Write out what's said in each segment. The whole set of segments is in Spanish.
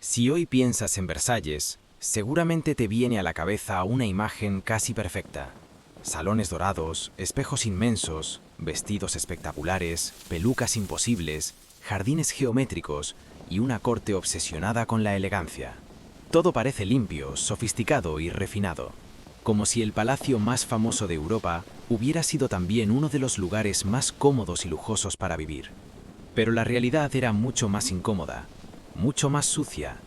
Si hoy piensas en Versalles, seguramente te viene a la cabeza una imagen casi perfecta. Salones dorados, espejos inmensos, vestidos espectaculares, pelucas imposibles, jardines geométricos y una corte obsesionada con la elegancia. Todo parece limpio, sofisticado y refinado, como si el palacio más famoso de Europa hubiera sido también uno de los lugares más cómodos y lujosos para vivir. Pero la realidad era mucho más incómoda, mucho más sucia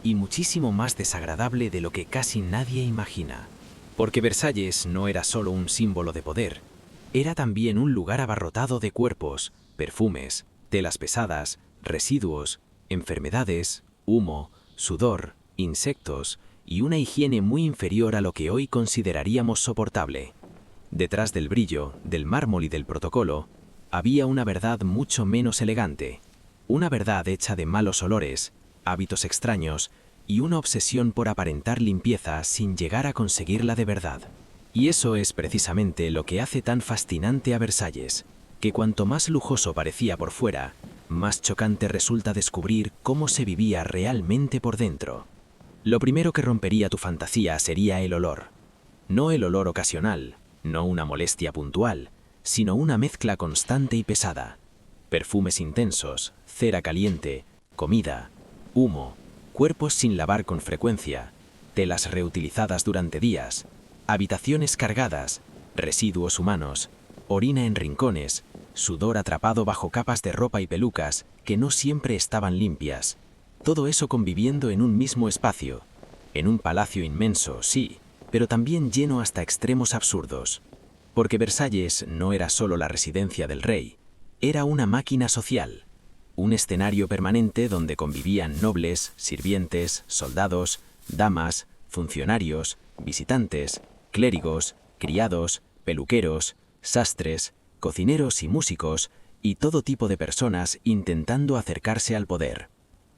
y muchísimo más desagradable de lo que casi nadie imagina. Porque Versalles no era solo un símbolo de poder, era también un lugar abarrotado de cuerpos, perfumes, telas pesadas, residuos, enfermedades, humo, sudor, insectos y una higiene muy inferior a lo que hoy consideraríamos soportable. Detrás del brillo, del mármol y del protocolo, había una verdad mucho menos elegante, una verdad hecha de malos olores, hábitos extraños y una obsesión por aparentar limpieza sin llegar a conseguirla de verdad. Y eso es precisamente lo que hace tan fascinante a Versalles, que cuanto más lujoso parecía por fuera, más chocante resulta descubrir cómo se vivía realmente por dentro. Lo primero que rompería tu fantasía sería el olor. No el olor ocasional, no una molestia puntual, sino una mezcla constante y pesada. Perfumes intensos, cera caliente, comida, humo, cuerpos sin lavar con frecuencia, telas reutilizadas durante días, habitaciones cargadas, residuos humanos, orina en rincones, sudor atrapado bajo capas de ropa y pelucas que no siempre estaban limpias. Todo eso conviviendo en un mismo espacio, en un palacio inmenso, sí, pero también lleno hasta extremos absurdos. Porque Versalles no era solo la residencia del rey, era una máquina social, un escenario permanente donde convivían nobles, sirvientes, soldados, damas, funcionarios, visitantes, clérigos, criados, peluqueros, sastres, cocineros y músicos, y todo tipo de personas intentando acercarse al poder.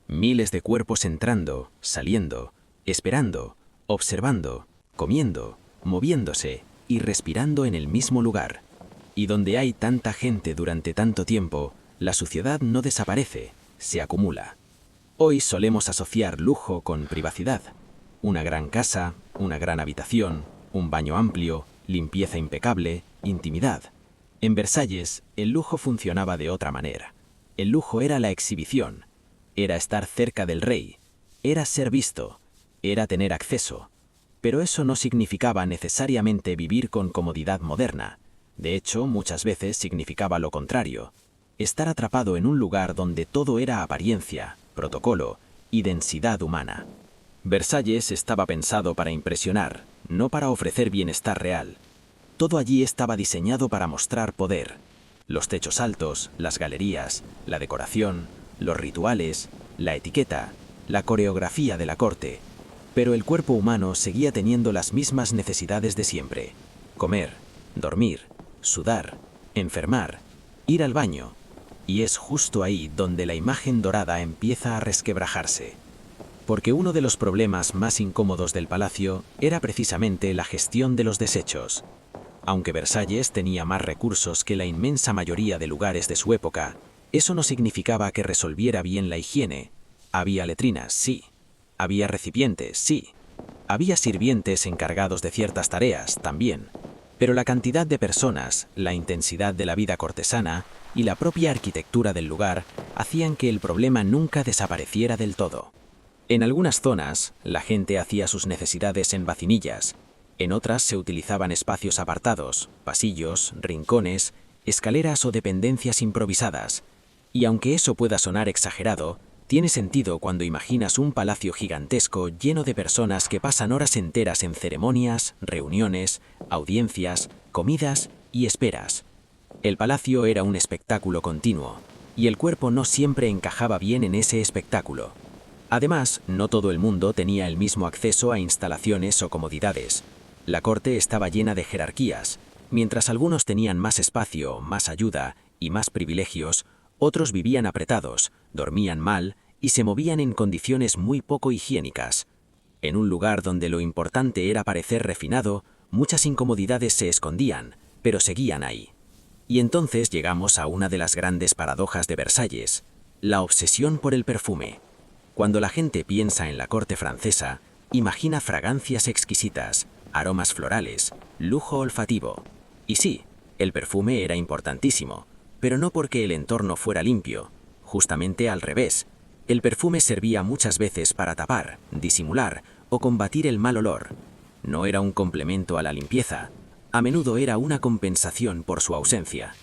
Miles de cuerpos entrando, saliendo, esperando, observando, comiendo, moviéndose y respirando en el mismo lugar. Y donde hay tanta gente durante tanto tiempo, la suciedad no desaparece, se acumula. Hoy solemos asociar lujo con privacidad. Una gran casa, una gran habitación, un baño amplio, limpieza impecable, intimidad. En Versalles, el lujo funcionaba de otra manera. El lujo era la exhibición, era estar cerca del rey, era ser visto, era tener acceso. Pero eso no significaba necesariamente vivir con comodidad moderna. De hecho, muchas veces significaba lo contrario. Estar atrapado en un lugar donde todo era apariencia, protocolo y densidad humana. Versalles estaba pensado para impresionar, no para ofrecer bienestar real. Todo allí estaba diseñado para mostrar poder. Los techos altos, las galerías, la decoración, los rituales, la etiqueta, la coreografía de la corte. Pero el cuerpo humano seguía teniendo las mismas necesidades de siempre: comer, dormir, sudar, enfermar, ir al baño. Y es justo ahí donde la imagen dorada empieza a resquebrajarse. Porque uno de los problemas más incómodos del palacio era precisamente la gestión de los desechos. Aunque Versalles tenía más recursos que la inmensa mayoría de lugares de su época, eso no significaba que resolviera bien la higiene. Había letrinas, sí. Había recipientes, sí. Había sirvientes encargados de ciertas tareas, también. Pero la cantidad de personas, la intensidad de la vida cortesana y la propia arquitectura del lugar hacían que el problema nunca desapareciera del todo. En algunas zonas, la gente hacía sus necesidades en vacinillas. En otras se utilizaban espacios apartados, pasillos, rincones, escaleras o dependencias improvisadas. Y aunque eso pueda sonar exagerado, tiene sentido cuando imaginas un palacio gigantesco lleno de personas que pasan horas enteras en ceremonias, reuniones, audiencias, comidas y esperas. El palacio era un espectáculo continuo, y el cuerpo no siempre encajaba bien en ese espectáculo. Además, no todo el mundo tenía el mismo acceso a instalaciones o comodidades. La corte estaba llena de jerarquías. Mientras algunos tenían más espacio, más ayuda y más privilegios, otros vivían apretados, dormían mal y se movían en condiciones muy poco higiénicas. En un lugar donde lo importante era parecer refinado, muchas incomodidades se escondían, pero seguían ahí. Y entonces llegamos a una de las grandes paradojas de Versalles: la obsesión por el perfume. Cuando la gente piensa en la corte francesa, imagina fragancias exquisitas, aromas florales, lujo olfativo. Y sí, el perfume era importantísimo, pero no porque el entorno fuera limpio, justamente al revés. El perfume servía muchas veces para tapar, disimular o combatir el mal olor. No era un complemento a la limpieza, a menudo era una compensación por su ausencia.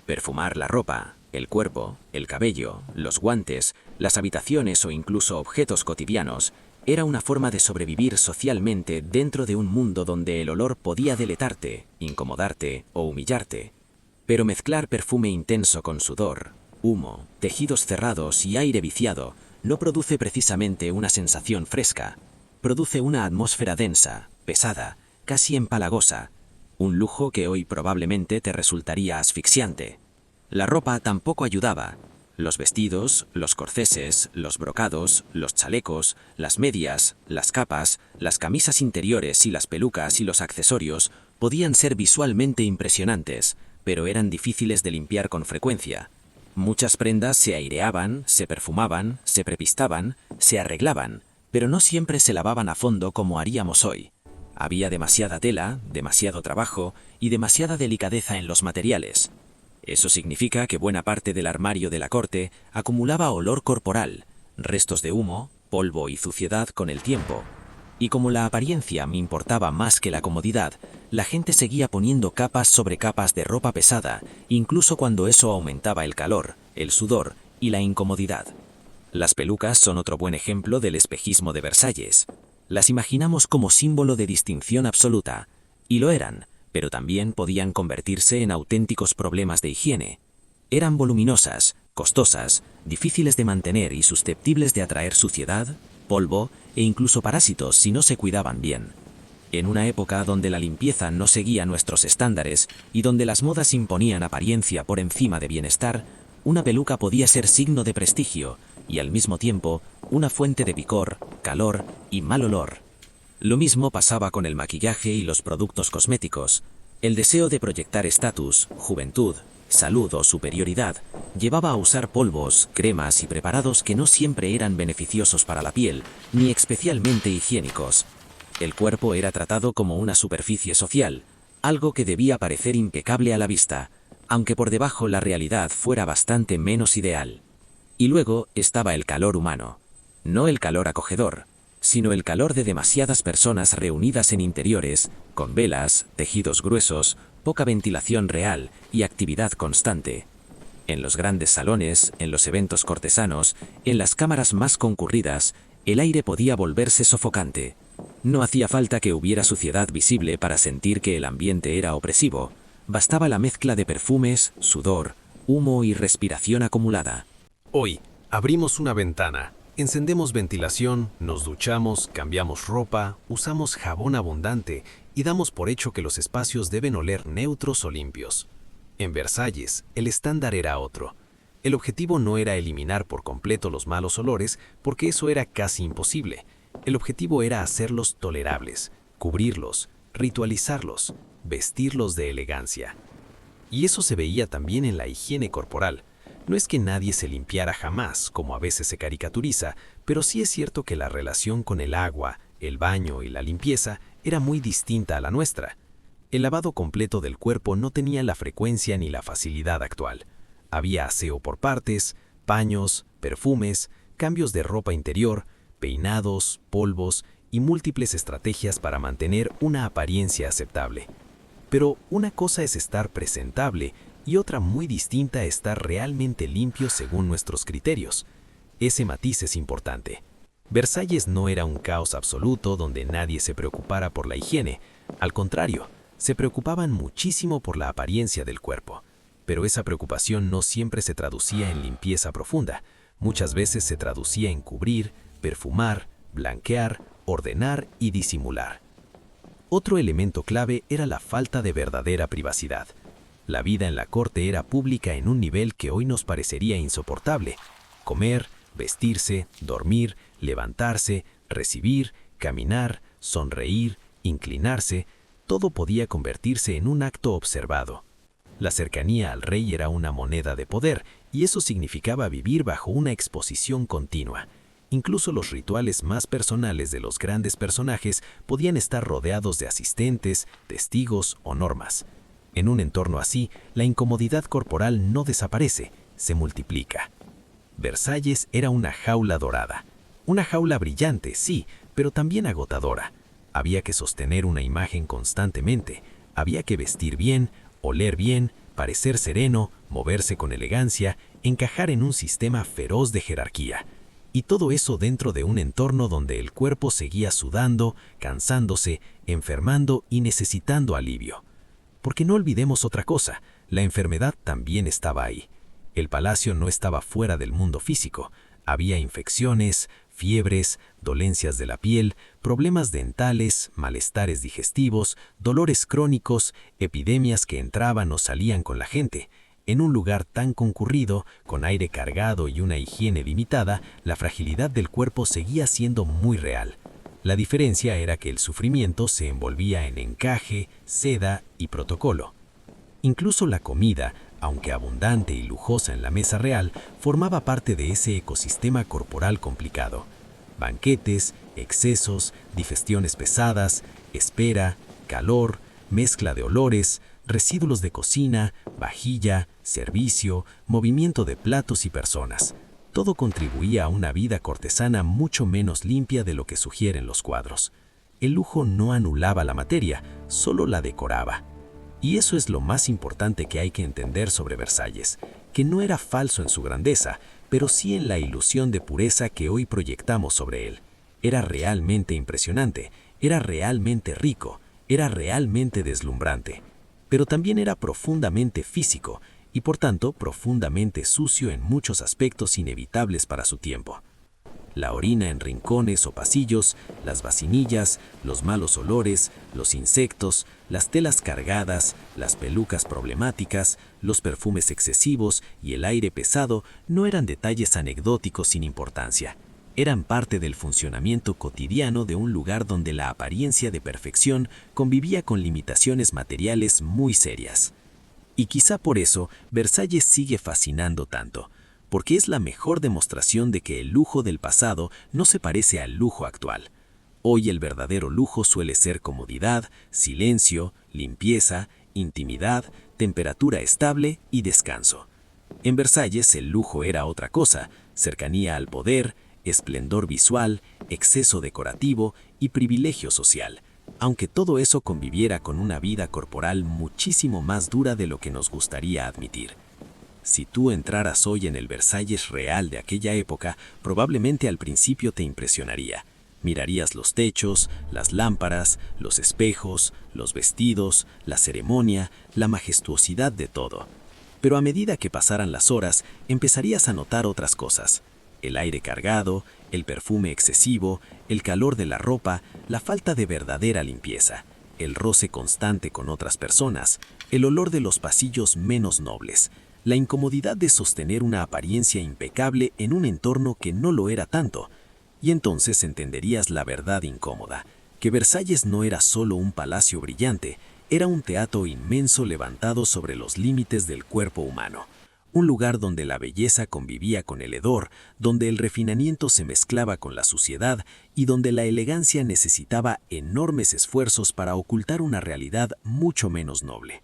Perfumar la ropa, el cuerpo, el cabello, los guantes, las habitaciones o incluso objetos cotidianos era una forma de sobrevivir socialmente dentro de un mundo donde el olor podía deletarte, incomodarte o humillarte. Pero mezclar perfume intenso con sudor, humo, tejidos cerrados y aire viciado no produce precisamente una sensación fresca. Produce una atmósfera densa, pesada, casi empalagosa, un lujo que hoy probablemente te resultaría asfixiante. La ropa tampoco ayudaba. Los vestidos, los corceses, los brocados, los chalecos, las medias, las capas, las camisas interiores y las pelucas y los accesorios podían ser visualmente impresionantes, pero eran difíciles de limpiar con frecuencia. Muchas prendas se aireaban, se perfumaban, se prepistaban, se arreglaban, pero no siempre se lavaban a fondo como haríamos hoy. Había demasiada tela, demasiado trabajo y demasiada delicadeza en los materiales. Eso significa que buena parte del armario de la corte acumulaba olor corporal, restos de humo, polvo y suciedad con el tiempo. Y como la apariencia me importaba más que la comodidad, la gente seguía poniendo capas sobre capas de ropa pesada, incluso cuando eso aumentaba el calor, el sudor y la incomodidad. Las pelucas son otro buen ejemplo del espejismo de Versalles. Las imaginamos como símbolo de distinción absoluta, y lo eran, pero también podían convertirse en auténticos problemas de higiene. Eran voluminosas, costosas, difíciles de mantener y susceptibles de atraer suciedad, polvo e incluso parásitos si no se cuidaban bien. En una época donde la limpieza no seguía nuestros estándares y donde las modas imponían apariencia por encima de bienestar, una peluca podía ser signo de prestigio y al mismo tiempo una fuente de picor, calor y mal olor. Lo mismo pasaba con el maquillaje y los productos cosméticos. El deseo de proyectar estatus, juventud, salud o superioridad llevaba a usar polvos, cremas y preparados que no siempre eran beneficiosos para la piel, ni especialmente higiénicos. El cuerpo era tratado como una superficie social, algo que debía parecer impecable a la vista, aunque por debajo la realidad fuera bastante menos ideal. Y luego estaba el calor humano. No el calor acogedor, sino el calor de demasiadas personas reunidas en interiores, con velas, tejidos gruesos, poca ventilación real y actividad constante. En los grandes salones, en los eventos cortesanos, en las cámaras más concurridas, el aire podía volverse sofocante. No hacía falta que hubiera suciedad visible para sentir que el ambiente era opresivo. Bastaba la mezcla de perfumes, sudor, humo y respiración acumulada. Hoy, abrimos una ventana, encendemos ventilación, nos duchamos, cambiamos ropa, usamos jabón abundante y damos por hecho que los espacios deben oler neutros o limpios. En Versalles, el estándar era otro. El objetivo no era eliminar por completo los malos olores, porque eso era casi imposible. El objetivo era hacerlos tolerables, cubrirlos, ritualizarlos, vestirlos de elegancia. Y eso se veía también en la higiene corporal. No es que nadie se limpiara jamás, como a veces se caricaturiza, pero sí es cierto que la relación con el agua, el baño y la limpieza era muy distinta a la nuestra. El lavado completo del cuerpo no tenía la frecuencia ni la facilidad actual. Había aseo por partes, paños, perfumes, cambios de ropa interior, peinados, polvos y múltiples estrategias para mantener una apariencia aceptable. Pero una cosa es estar presentable y otra muy distinta estar realmente limpio según nuestros criterios. Ese matiz es importante. Versalles no era un caos absoluto donde nadie se preocupara por la higiene. Al contrario, se preocupaban muchísimo por la apariencia del cuerpo. Pero esa preocupación no siempre se traducía en limpieza profunda. Muchas veces se traducía en cubrir, perfumar, blanquear, ordenar y disimular. Otro elemento clave era la falta de verdadera privacidad. La vida en la corte era pública en un nivel que hoy nos parecería insoportable. Comer, vestirse, dormir, levantarse, recibir, caminar, sonreír, inclinarse, todo podía convertirse en un acto observado. La cercanía al rey era una moneda de poder, y eso significaba vivir bajo una exposición continua. Incluso los rituales más personales de los grandes personajes podían estar rodeados de asistentes, testigos o normas. En un entorno así, la incomodidad corporal no desaparece, se multiplica. Versalles era una jaula dorada. Una jaula brillante, sí, pero también agotadora. Había que sostener una imagen constantemente, había que vestir bien, oler bien, parecer sereno, moverse con elegancia, encajar en un sistema feroz de jerarquía. Y todo eso dentro de un entorno donde el cuerpo seguía sudando, cansándose, enfermando y necesitando alivio. Porque no olvidemos otra cosa, la enfermedad también estaba ahí. El palacio no estaba fuera del mundo físico. Había infecciones, fiebres, dolencias de la piel, problemas dentales, malestares digestivos, dolores crónicos, epidemias que entraban o salían con la gente. En un lugar tan concurrido, con aire cargado y una higiene limitada, la fragilidad del cuerpo seguía siendo muy real. La diferencia era que el sufrimiento se envolvía en encaje, seda y protocolo. Incluso la comida, aunque abundante y lujosa en la mesa real, formaba parte de ese ecosistema corporal complicado. Banquetes, excesos, digestiones pesadas, espera, calor, mezcla de olores, residuos de cocina, vajilla, servicio, movimiento de platos y personas. Todo contribuía a una vida cortesana mucho menos limpia de lo que sugieren los cuadros. El lujo no anulaba la materia, solo la decoraba. Y eso es lo más importante que hay que entender sobre Versalles, que no era falso en su grandeza, pero sí en la ilusión de pureza que hoy proyectamos sobre él. Era realmente impresionante, era realmente rico, era realmente deslumbrante. Pero también era profundamente físico y por tanto profundamente sucio en muchos aspectos inevitables para su tiempo. La orina en rincones o pasillos, las vacinillas, los malos olores, los insectos, las telas cargadas, las pelucas problemáticas, los perfumes excesivos y el aire pesado no eran detalles anecdóticos sin importancia. Eran parte del funcionamiento cotidiano de un lugar donde la apariencia de perfección convivía con limitaciones materiales muy serias. Y quizá por eso Versalles sigue fascinando tanto, porque es la mejor demostración de que el lujo del pasado no se parece al lujo actual. Hoy el verdadero lujo suele ser comodidad, silencio, limpieza, intimidad, temperatura estable y descanso. En Versalles el lujo era otra cosa, cercanía al poder, esplendor visual, exceso decorativo y privilegio social, aunque todo eso conviviera con una vida corporal muchísimo más dura de lo que nos gustaría admitir. Si tú entraras hoy en el Versalles real de aquella época, probablemente al principio te impresionaría. Mirarías los techos, las lámparas, los espejos, los vestidos, la ceremonia, la majestuosidad de todo. Pero a medida que pasaran las horas, empezarías a notar otras cosas. El aire cargado, el perfume excesivo, el calor de la ropa, la falta de verdadera limpieza, el roce constante con otras personas, el olor de los pasillos menos nobles, la incomodidad de sostener una apariencia impecable en un entorno que no lo era tanto. Y entonces entenderías la verdad incómoda, que Versalles no era solo un palacio brillante, era un teatro inmenso levantado sobre los límites del cuerpo humano. Un lugar donde la belleza convivía con el hedor, donde el refinamiento se mezclaba con la suciedad y donde la elegancia necesitaba enormes esfuerzos para ocultar una realidad mucho menos noble.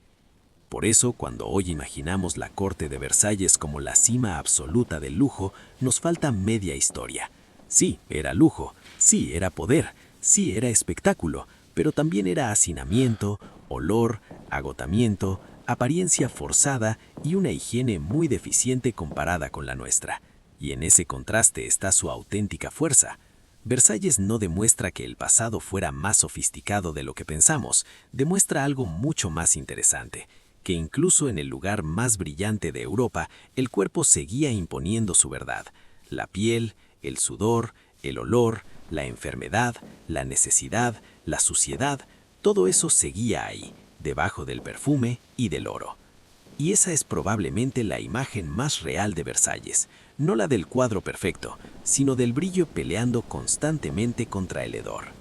Por eso, cuando hoy imaginamos la corte de Versalles como la cima absoluta del lujo, nos falta media historia. Sí, era lujo, sí, era poder, sí, era espectáculo, pero también era hacinamiento, olor, agotamiento, apariencia forzada y una higiene muy deficiente comparada con la nuestra. Y en ese contraste está su auténtica fuerza. Versalles no demuestra que el pasado fuera más sofisticado de lo que pensamos, demuestra algo mucho más interesante, que incluso en el lugar más brillante de Europa, el cuerpo seguía imponiendo su verdad. La piel, el sudor, el olor, la enfermedad, la necesidad, la suciedad, todo eso seguía ahí, debajo del perfume y del oro. Y esa es probablemente la imagen más real de Versalles, no la del cuadro perfecto, sino del brillo peleando constantemente contra el hedor.